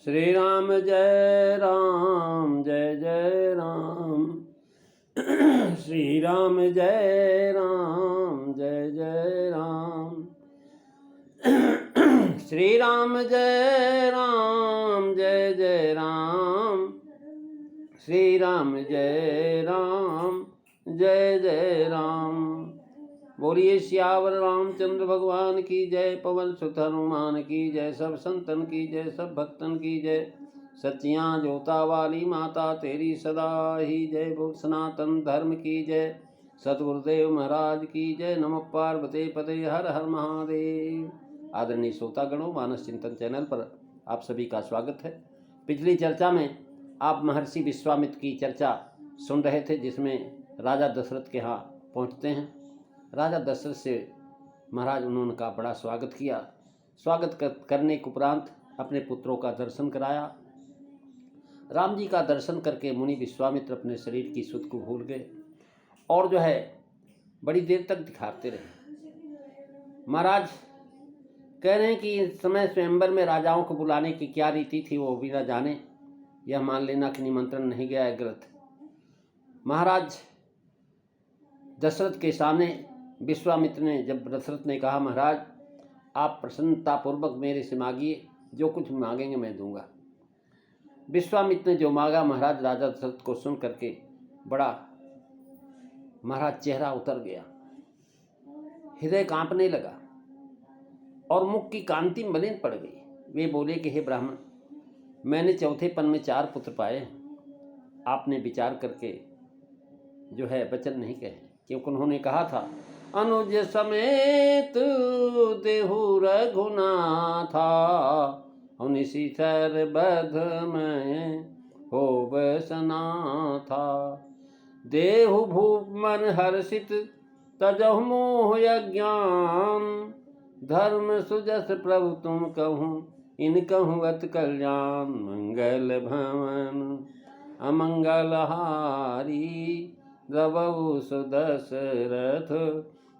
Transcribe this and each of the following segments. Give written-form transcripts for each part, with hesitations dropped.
श्री राम जय राम जय जय राम। श्री राम जय राम जय जय राम। श्री राम जय राम जय जय राम। श्री राम जय राम जय जय राम। बोलिए सियावर रामचंद्र भगवान की जय। पवन सुत हनुमान की जय। सब संतन की जय, सब भक्तन की जय। सच्चियाँ जोता वाली माता तेरी सदा ही जय। बोल सनातन धर्म की जय। सतगुरुदेव महाराज की जय। नमः पार्वती पते हर हर महादेव। आदरणीय श्रोतागणों, मानस चिंतन चैनल पर आप सभी का स्वागत है। पिछली चर्चा में आप महर्षि विश्वामित्र की चर्चा सुन रहे थे, जिसमें राजा दशरथ के यहाँ पहुँचते हैं। राजा दशरथ से महाराज उन्होंने का बड़ा स्वागत किया। स्वागत करने के उपरांत अपने पुत्रों का दर्शन कराया। राम जी का दर्शन करके मुनि विश्वामित्र अपने शरीर की सुध को भूल गए और बड़ी देर तक दिखाते रहे। महाराज कह रहे हैं कि इस समय स्वयंवर में राजाओं को बुलाने की क्या रीति थी वो भी न जाने। यह मान लेना कि निमंत्रण नहीं गया है गलत। महाराज दशरथ के सामने विश्वामित्र ने, जब दशरथ ने कहा महाराज आप प्रसन्नतापूर्वक मेरे से मांगिए, जो कुछ मांगेंगे मैं दूंगा। विश्वामित्र ने जो मांगा, महाराज राजा दशरथ को सुन करके बड़ा महाराज चेहरा उतर गया, हृदय कांपने लगा और मुख की कांति मलिन पड़ गई। वे बोले कि हे ब्राह्मण, मैंने चौथेपन में 4 पुत्र पाए हैं। आपने विचार करके वचन नहीं कहे, क्योंकि उन्होंने कहा था अनुज समेत देहु रघुनाथा उनिसी सर्वध में हो बसना था। देहु भूप मन हर्षित तजहु मोह अज्ञान धर्म सुजस प्रभु तुम कहूँ इन कहूँ अत कल्याण। मंगल भवन अमंगल हारी द्रवहु सुदशरथ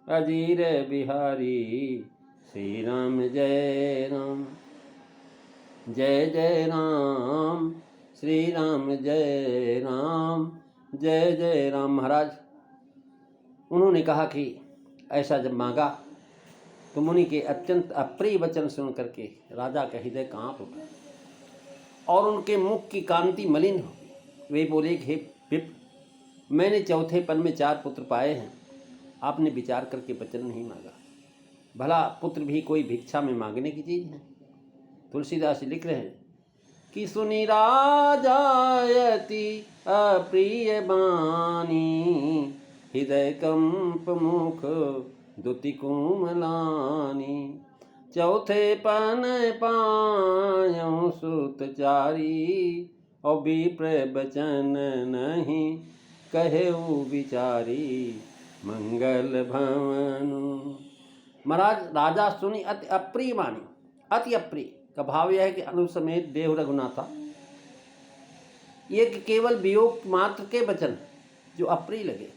अजीर बिहारी। श्री राम जय राम जय जय राम। श्री राम जय राम जय जय राम। महाराज उन्होंने कहा कि ऐसा जब मांगा तो मुनि के अत्यंत अप्रिय वचन सुन करके राजा का हृदय कांप उठा और उनके मुख की कांति मलिन हो गई। वे बोले कि हे विप्र, मैंने चौथेपन में 4 पुत्र पाए हैं। आपने विचार करके वचन नहीं मांगा। भला पुत्र भी कोई भिक्षा में मांगने की चीज़ है? तुलसीदास लिख रहे हैं कि सुनी राजायति अप्रिय बानी हृदय कंप मुख दुति कोमलानी। चौथेपन पायो सुतचारी और विप्र बचन नहीं कहेऊ विचारी। मंगल भवन। महाराज राजा सुनी अति अप्रिय मानी। अति अप्रिय का भाव यह है कि अनुसमेत देव रघुनाथा, ये कि केवल वियोग मात्र के वचन जो अप्रिय लगे।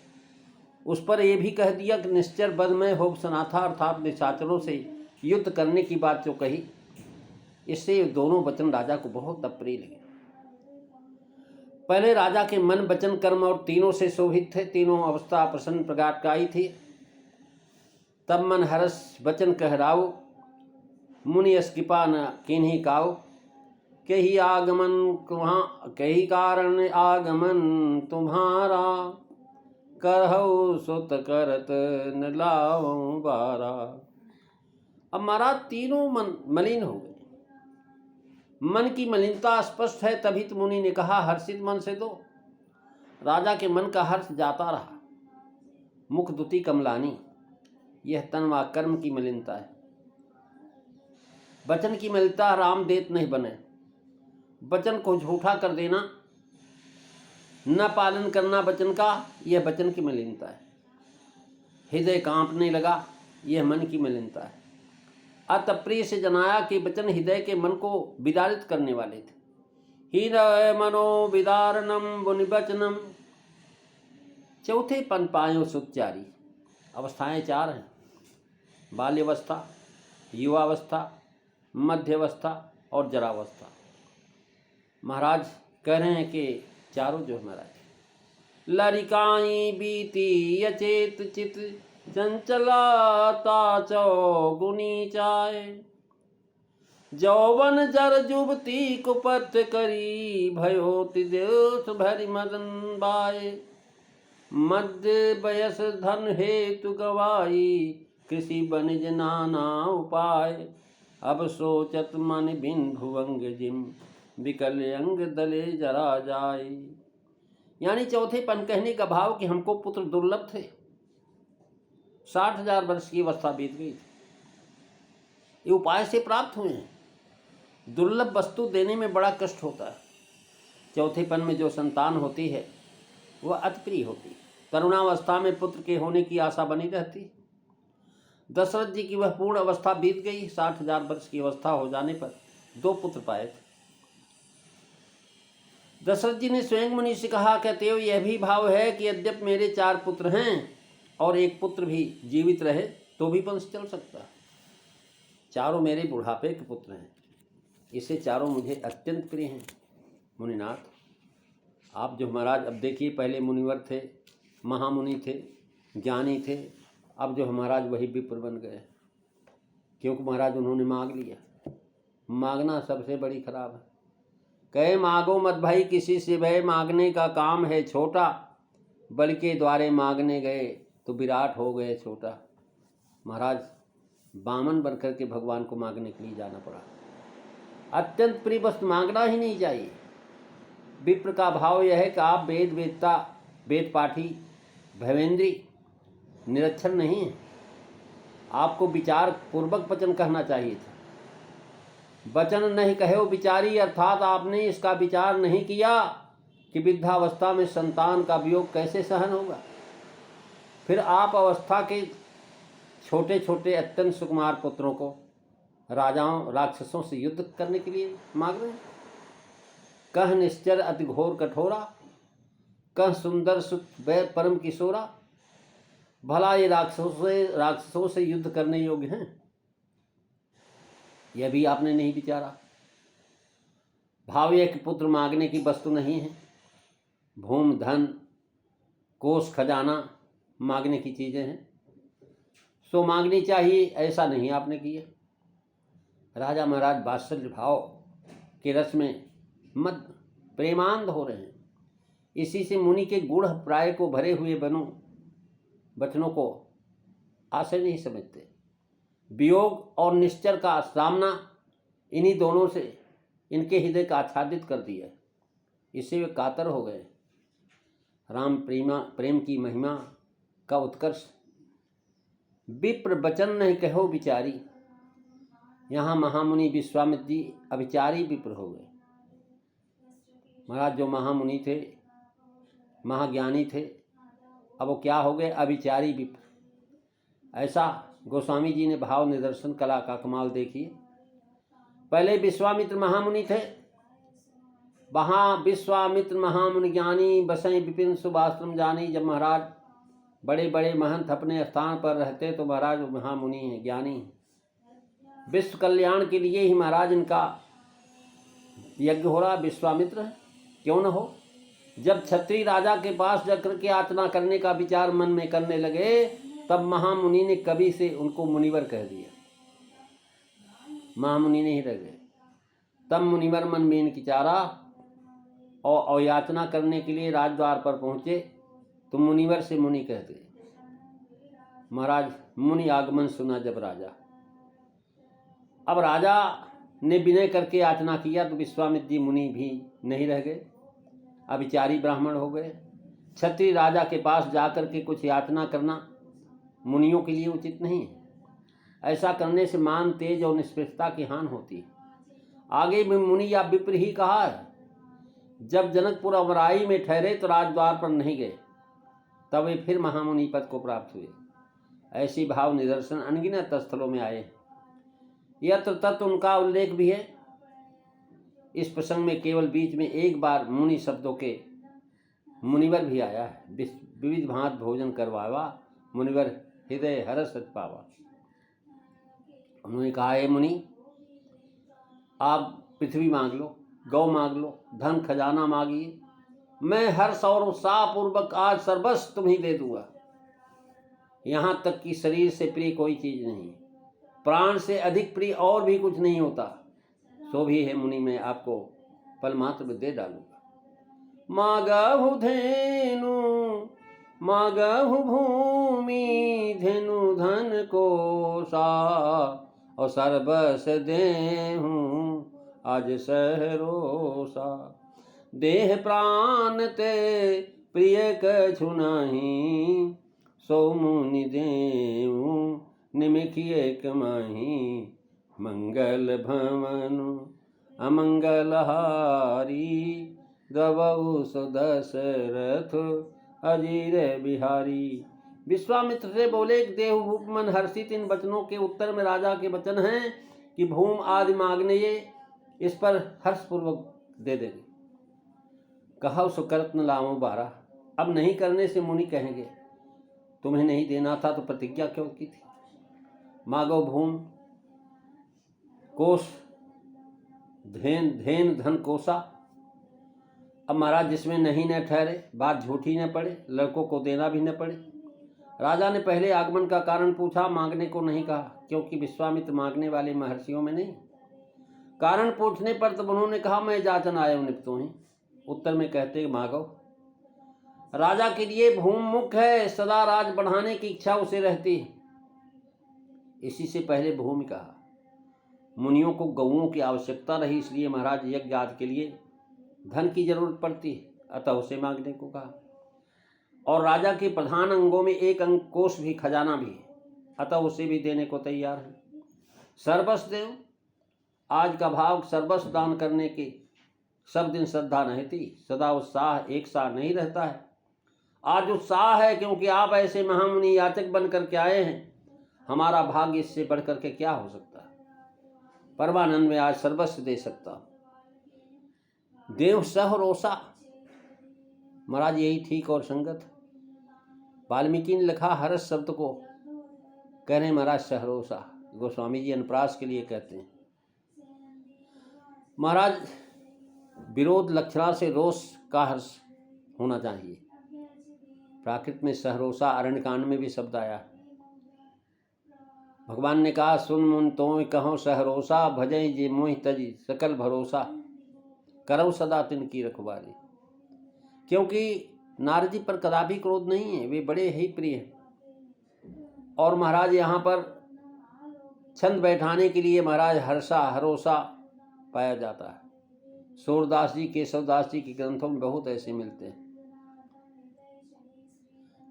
उस पर यह भी कह दिया कि निश्चर बद में हो सनाथा, अर्थात निशाचरों से युद्ध करने की बात जो कही, इससे दोनों वचन राजा को बहुत अप्रिय लगे। पहले राजा के मन वचन कर्म और तीनों से शोभित थे। तीनों अवस्था प्रसन्न प्रगाटकाई थी। तब मन हर्ष वचन कहराओ मुनि अस्किपा न किन्हीं काओ। कही आगमन कही कारण आगमन तुम्हारा करहु सुत करत न लाओ बारा। अब महाराज तीनों मन मलिन हो गए। मन की मलिनता स्पष्ट है, तभी तो मुनि ने कहा हर्षित मन से दो। राजा के मन का हर्ष जाता रहा। मुख दुति कमलानी, यह तन व कर्म की मलिनता है। वचन की मलिनता राम देत नहीं बने। वचन को झूठा कर देना, न पालन करना वचन का, यह वचन की मलिनता है। हृदय कांपने लगा, यह मन की मलिनता है। अतप्रिय से जनाया कि वचन हृदय के मन को विदारित करने वाले थे। हृदय मनो विदारणम मुनिवचनम। चौथेपन पायो सुचारी। अवस्थाएं 4 हैं, बाल्यावस्था, युवावस्था, मध्यावस्था और जरावस्था। महाराज कह रहे हैं कि चारों जो महाराज लरिकाई बीती अचेत चित चंचलाता चौगुनी चाय जौवन जर जुबती कुपथ करी भयोति देश भरि मदन बाय मध्य बयस धन हेतु गवाई कृषि बनिज नाना उपाय अब सोचत मन बिन भुवंग जिम विकल अंग दले जरा जाए। यानी चौथे पन कहने का भाव कि हमको पुत्र दुर्लभ थे, 60,000 वर्ष की अवस्था बीत गई थी, ये उपाय से प्राप्त हुए हैं। दुर्लभ वस्तु देने में बड़ा कष्ट होता है। चौथे पन में जो संतान होती है वह अति प्रिय होती है। तरुणावस्था में पुत्र के होने की आशा बनी रहती है। दशरथ जी की वह पूर्ण अवस्था बीत गई। 60,000 वर्ष की अवस्था हो जाने पर 2 पुत्र पाए थे। दशरथ जी ने स्वयं मुनि से कहा, कहते हो यह भी भाव है कि यद्यपि मेरे 4 पुत्र हैं और एक पुत्र भी जीवित रहे तो भी वंश चल सकता है। चारों मेरे बुढ़ापे के पुत्र हैं, इससे चारों मुझे अत्यंत प्रिय हैं। मुनिनाथ आप जो महाराज, अब देखिए पहले मुनिवर थे, महामुनि थे, ज्ञानी थे, अब जो महाराज वही विप्र बन गए, क्योंकि महाराज उन्होंने मांग लिया। मांगना सबसे बड़ी खराब है। कहे मांगो मत भाई किसी से भय, मांगने का काम है छोटा, बल के द्वारे मांगने गए तो विराट हो गए छोटा। महाराज बामन बनकर के भगवान को मांगने के लिए जाना पड़ा। अत्यंत प्रिय वस्तु मांगना ही नहीं चाहिए। विप्र का भाव यह है कि आप वेद वेदता, वेद पाठी, भवेंद्री, निरक्षर नहीं है। आपको विचार पूर्वक वचन कहना चाहिए था। वचन नहीं कहे वो विचारी, अर्थात आपने इसका विचार नहीं किया कि वृद्धावस्था में संतान का वियोग कैसे सहन होगा। फिर आप अवस्था के छोटे छोटे अत्यंत सुकुमार पुत्रों को राजाओं राक्षसों से युद्ध करने के लिए मांग रहे हैं। कह निश्चर अति घोर कठोरा, कह सुंदर सुत वै परम किशोरा। भला ये राक्षसों से युद्ध करने योग्य हैं? यह भी आपने नहीं विचारा। भाव यह कि पुत्र मांगने की वस्तु नहीं है। भूमि धन कोष खजाना मांगने की चीजें हैं, सो मांगनी चाहिए, ऐसा नहीं आपने किया। राजा महाराज वात्सल्य भाव के रस में मद प्रेमांध हो रहे हैं। इसी से मुनि के गूढ़ प्राय को भरे हुए वचनों को आशय नहीं समझते। वियोग और निश्चर का सामना इन्हीं दोनों से इनके हृदय का आच्छादित कर दिया। इससे वे कातर हो गए। राम प्रेम की महिमा का उत्कर्ष। विप्र वचन नहीं कहो विचारी। यहाँ महामुनि विश्वामित्र जी अविचारी विप्र हो गए। महाराज जो महामुनि थे, महाज्ञानी थे, अब वो क्या हो गए? अविचारी विप्र। ऐसा गोस्वामी जी ने भाव निदर्शन कला का कमाल देखिए। पहले विश्वामित्र महामुनि थे, वहाँ विश्वामित्र महामुनि ज्ञानी बसई विपिन शुभाश्रम जानी। जब महाराज बड़े बड़े महंत अपने स्थान पर रहते तो महाराज महामुनि हैं, ज्ञानी हैं। विश्व कल्याण के लिए ही महाराज इनका यज्ञ हो रहा। विश्वामित्र है, क्यों न हो। जब क्षत्रिय राजा के पास जाकर के याचना करने का विचार मन में करने लगे, तब महामुनि ने कवि से उनको मुनिवर कह दिया। महामुनि नहीं रह गए। तब मुनिवर मन में इनकी चारा और याचना करने के लिए राजद्वार पर पहुंचे तो मुनिवर से मुनि कह गए। महाराज मुनि आगमन सुना जब राजा, अब राजा ने विनय करके याचना किया तो विश्वामित्र जी मुनि भी नहीं रह गए, अविचारी ब्राह्मण हो गए। क्षत्रिय राजा के पास जाकर के कुछ याचना करना मुनियों के लिए उचित नहीं है। ऐसा करने से मान, तेज और निष्पक्षता की हानि होती है। आगे में मुनि या विप्र ही कहा है। जब जनकपुर अमराई में ठहरे तो राजद्वार पर नहीं गए, तब वे फिर महामुनि पद को प्राप्त हुए। ऐसी भाव निदर्शन अनगिनत स्थलों में आए। यत्र तत्र उनका उल्लेख भी है। इस प्रसंग में केवल बीच में एक बार मुनि शब्दों के मुनिवर भी आया है। विविध भांत भोजन करवावा, मुनिवर हृदय हर्ष पावा। उन्होंने कहा, हे मुनि, आप पृथ्वी मांग लो, गौ मांग लो, धन खजाना मांगिए, मैं हर्ष और उत्साह पूर्वक आज सर्वस्व तुम्हें दे दूंगा। यहाँ तक कि शरीर से प्रिय कोई चीज नहीं, प्राण से अधिक प्रिय और भी कुछ नहीं होता, सो भी है मुनि मैं आपको पल मात्र में दे डालूंगा। मागहु धेनु मागहु भूमि धेनु धन कोसा, और सर्वस देहूं आज सहरोसा। देह प्राण ते प्रिय कछु नहीं, सो मुनि देहूं निमिखि एक माही। मंगल भवनु अमंगल हारी, द्रवहु सुदशरथ अजीर बिहारी। विश्वामित्र से बोले, देवभूप मन हर्षित इन वचनों के उत्तर में राजा के वचन हैं कि भूम आदि मांगने ये इस पर हर्षपूर्वक दे देंगे। कहा सुकरत न लाओ बारा, अब नहीं करने से मुनि कहेंगे तुम्हें नहीं देना था तो प्रतिज्ञा क्यों की थी। मागो भूम कोष धेन धन कोसा। अब महाराज जिसमें नहीं न ठहरे, बात झूठी न पड़े, लड़कों को देना भी न पड़े। राजा ने पहले आगमन का कारण पूछा, मांगने को नहीं कहा, क्योंकि विश्वामित्र मांगने वाले महर्षियों में नहीं। कारण पूछने पर तब उन्होंने कहा मैं जाचन आया हूं निपटो ही। उत्तर में कहते मांगो। राजा के लिए भूम मुख है, सदा राज बढ़ाने की इच्छा उसे रहती है। इसी से पहले भूमि कहा। मुनियों को गौओं की आवश्यकता रही, इसलिए महाराज यज्ञ आदि के लिए धन की जरूरत पड़ती है, अतः उसे मांगने को कहा। और राजा के प्रधान अंगों में एक अंग कोष भी खजाना भी है, अतः उसे भी देने को तैयार है। सर्वस्व देव, आज का भाव सर्वस्व दान करने की सब दिन श्रद्धा नहीं थी, सदा उत्साह एक सा नहीं रहता है। आज उत्साह है क्योंकि आप ऐसे महामुनि याचक बन करके आए हैं। हमारा भाग्य इससे बढ़कर के क्या हो सकता है। परमानंद में आज सर्वस्व दे सकता। देव सह रोसा, महाराज यही ठीक और संगत। वाल्मीकि ने लिखा हर्ष शब्द को कह रहे महाराज सहरोसा, गोस्वामी जी अनप्रास के लिए कहते हैं। महाराज विरोध लक्षणा से रोष का हर्ष होना चाहिए। प्राकृत में सहरोसा, अरण्यकांड में भी शब्द आया। भगवान ने कहा सुन मुन तो कहो सहरोसा, भजई जे मोहि तजी सकल भरोसा, करौ सदा तिनकी रखवारी। क्योंकि नारद जी पर कदापि क्रोध नहीं है, वे बड़े ही प्रिय हैं। और महाराज यहाँ पर छंद बैठाने के लिए महाराज हर्षा हरोसा पाया जाता है। सूरदास जी, केशवदास जी के ग्रंथों में बहुत ऐसे मिलते हैं।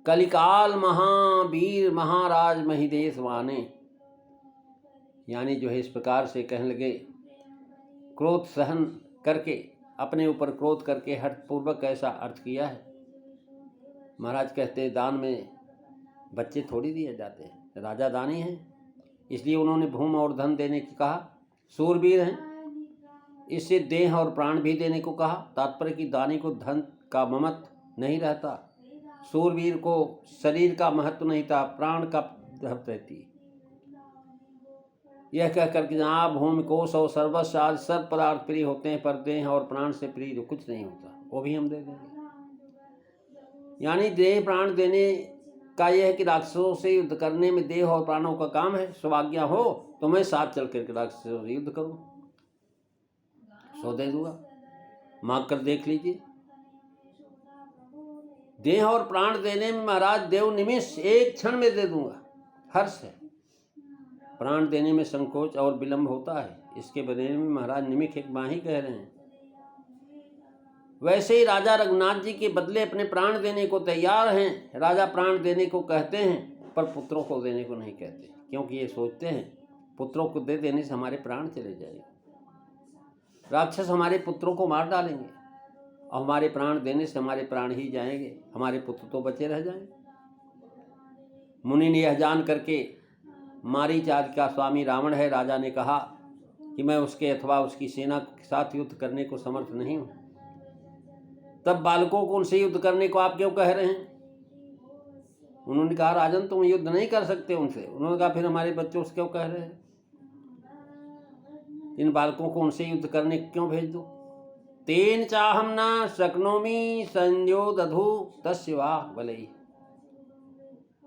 कलिकाल महावीर महाराज महिदेश वाने, यानी जो है इस प्रकार से कहने लगे, क्रोध सहन करके, अपने ऊपर क्रोध करके हठपूर्वक ऐसा अर्थ किया है। महाराज कहते दान में बच्चे थोड़ी दिए जाते हैं, राजा दानी हैं, इसलिए उन्होंने भूमि और धन देने की कहा। सूरवीर हैं, इससे देह और प्राण भी देने को कहा। तात्पर्य कि दानी को धन का ममत्व नहीं रहता, सूरवीर को शरीर का महत्व नहीं था, प्राण का महत्व रहती। यह कहकर कि जहाँ भूमि कोश और सर्वस्व आदि सब पदार्थ प्रिय होते हैं, पर देह और प्राण से प्रिय जो कुछ नहीं होता वो भी हम दे देंगे। यानी देह प्राण देने का यह है कि राक्षसों से युद्ध करने में देह और प्राणों का काम है। सौभाग्य हो तो मैं साथ चल करके राक्षसों से युद्ध करूं, सो दे दूंगा, मांग कर देख लीजिए। देह और प्राण देने में महाराज देव निमिष एक क्षण में दे दूंगा, हर्ष है। प्राण देने में संकोच और विलंब होता है, इसके बदले में महाराज निमिष एक माही कह रहे हैं। वैसे ही राजा रघुनाथ जी के बदले अपने प्राण देने को तैयार हैं। राजा प्राण देने को कहते हैं पर पुत्रों को देने को नहीं कहते, क्योंकि ये सोचते हैं पुत्रों को दे देने से हमारे प्राण चले जाएंगे, राक्षस हमारे पुत्रों को मार डालेंगे, और हमारे प्राण देने से हमारे प्राण ही जाएंगे, हमारे पुत्र तो बचे रह जाएंगे। मुनि ने यह जान करके, मारीच आदि का स्वामी रावण है, राजा ने कहा कि मैं उसके अथवा उसकी सेना के साथ युद्ध करने को समर्थ नहीं हूँ। तब बालकों को उनसे युद्ध करने को आप क्यों कह रहे हैं? उन्होंने कहा राजन तुम युद्ध नहीं कर सकते उनसे। उन्होंने कहा फिर हमारे बच्चों से क्यों कह रहे हैं? इन बालकों को उनसे युद्ध करने क्यों भेज दो? तेन चाहम न शक्नोमि संयोदधु तस्य वा बलई।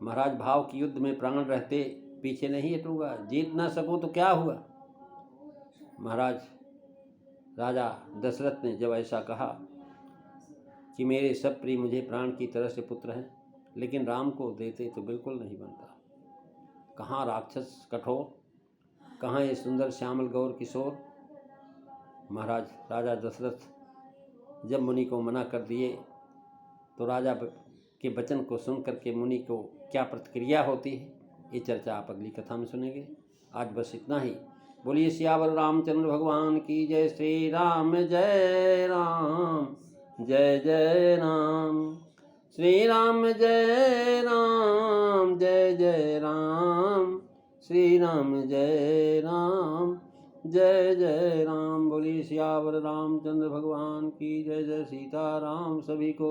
महाराज भाव की युद्ध में प्राण रहते पीछे नहीं हटूंगा, जीत ना सकूं तो क्या हुआ। महाराज राजा दशरथ ने जब ऐसा कहा कि मेरे सब प्रिय मुझे प्राण की तरह से पुत्र हैं, लेकिन राम को देते तो बिल्कुल नहीं बनता। कहाँ राक्षस कठोर, कहाँ ये सुंदर श्यामल गौर किशोर। महाराज राजा दशरथ जब मुनि को मना कर दिए तो राजा के वचन को सुन करके मुनि को क्या प्रतिक्रिया होती है, ये चर्चा आप अगली कथा में सुनेंगे। आज बस इतना ही। बोलिए सियावर रामचंद्र भगवान की जय। श्री राम जय राम जय जय राम। श्री राम जय राम जय जय राम। श्री राम जय राम जय जय राम। बोलिए सियावर रामचंद्र भगवान की जय। जय सीताराम। सभी को